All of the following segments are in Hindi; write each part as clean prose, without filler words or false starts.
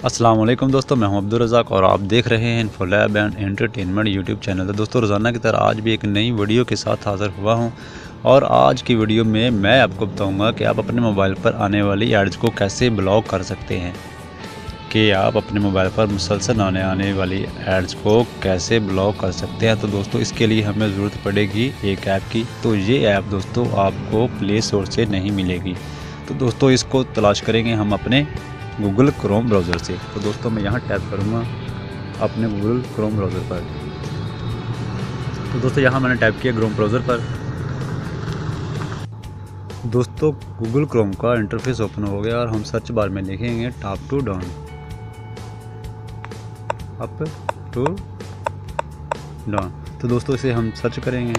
अस्सलाम वालेकुम दोस्तों, मैं हूं अब्दुल रज़ाक और आप देख रहे हैं इन्फोलैब एंड एंटरटेनमेंट यूट्यूब चैनल। तो दोस्तों, रोज़ाना की तरह आज भी एक नई वीडियो के साथ हाज़िर हुआ हूं और आज की वीडियो में मैं आपको बताऊंगा कि आप अपने मोबाइल पर आने वाली एड्स को कैसे ब्लॉक कर सकते हैं, कि आप अपने मोबाइल पर मुसलसल आने वाली एड्स को कैसे ब्लॉक कर सकते हैं। तो दोस्तों, इसके लिए हमें ज़रूरत पड़ेगी एक ऐप की। तो ये ऐप दोस्तों आपको प्ले स्टोर से नहीं मिलेगी। तो दोस्तों, इसको तलाश करेंगे हम अपने गूगल क्रोम ब्राउज़र से। तो दोस्तों, मैं यहाँ टैप करूँगा अपने गूगल क्रोम ब्राउज़र पर। तो दोस्तों, यहाँ मैंने टैप किया क्रोम ब्राउज़र पर। दोस्तों, गूगल क्रोम का इंटरफेस ओपन हो गया और हम सर्च बार में लिखेंगे top to down, up to down. तो दोस्तों, इसे हम सर्च करेंगे।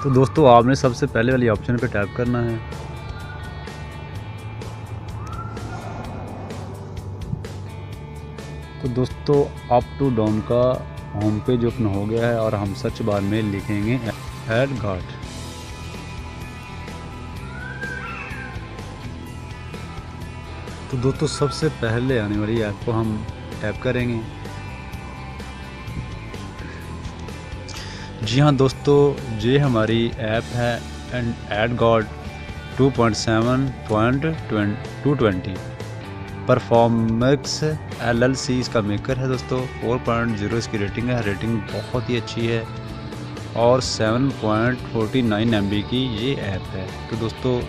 तो दोस्तों, आपने सबसे पहले वाली ऑप्शन पे टैप करना है। तो दोस्तों, अप टू डाउन का होम पेज ओपन हो गया है और हम सर्च बार में लिखेंगे एडगार्ड। तो दोस्तों, सबसे पहले आने वाली ऐप को हम टैप करेंगे। जी हाँ दोस्तों, ये हमारी ऐप है एडगार्ड 2.7.220 परफॉर्मेक्स LLC इसका मेकर है दोस्तों। 4.0 इसकी रेटिंग है, रेटिंग बहुत ही अच्छी है और 7.49 MB की ये ऐप है। तो दोस्तों,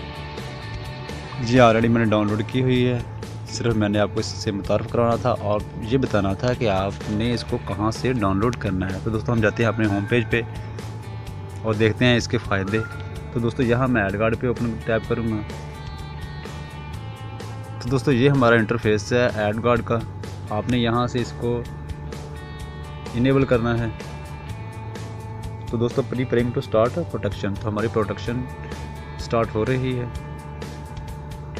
ये ऑलरेडी मैंने डाउनलोड की हुई है। सिर्फ मैंने आपको इससे मुतारफ़ कराना था और ये बताना था कि आपने इसको कहाँ से डाउनलोड करना है। तो दोस्तों, हम जाते हैं अपने होम पेज पे और देखते हैं इसके फ़ायदे। तो दोस्तों, यहाँ मैं एडगार्ड पे ओपन टैप करूँगा। तो दोस्तों, ये हमारा इंटरफेस है एडगार्ड का। आपने यहाँ से इसको इनेबल करना है। तो दोस्तों, प्रीपेयरिंग टू स्टार्ट प्रोटेक्शन, तो हमारी प्रोटेक्शन स्टार्ट हो रही है।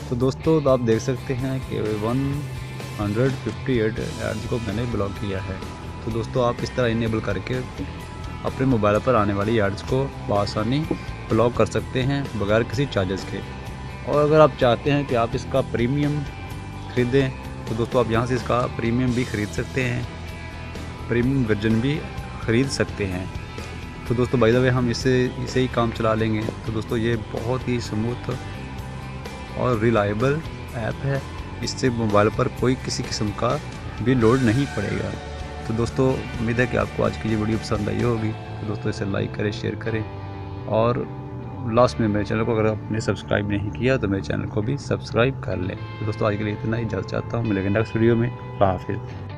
तो दोस्तों, आप देख सकते हैं कि 158 एड्स को मैंने ब्लॉक किया है। तो दोस्तों, आप इस तरह इनेबल करके अपने मोबाइल पर आने वाली एड्स को बआसानी ब्लॉक कर सकते हैं बगैर किसी चार्जेस के। और अगर आप चाहते हैं कि आप इसका प्रीमियम ख़रीदें तो दोस्तों, आप यहाँ से इसका प्रीमियम भी ख़रीद सकते हैं, प्रीमियम वर्जन भी ख़रीद सकते हैं। तो दोस्तों, बाय द वे हम इसे ही काम चला लेंगे। तो दोस्तों, ये बहुत ही स्मूथ और रिलायबल ऐप है। इससे मोबाइल पर कोई किसी किस्म का भी लोड नहीं पड़ेगा। तो दोस्तों, उम्मीद है कि आपको आज की ये वीडियो पसंद आई होगी। तो दोस्तों, इसे लाइक करें, शेयर करें और लास्ट में मेरे चैनल को अगर आपने सब्सक्राइब नहीं किया तो मेरे चैनल को भी सब्सक्राइब कर लें। तो दोस्तों, आज के लिए इतना ही, इजाज़त चाहता हूँ। मिलेंगे नेक्स्ट वीडियो में। अल्लाह हाफ़िज़।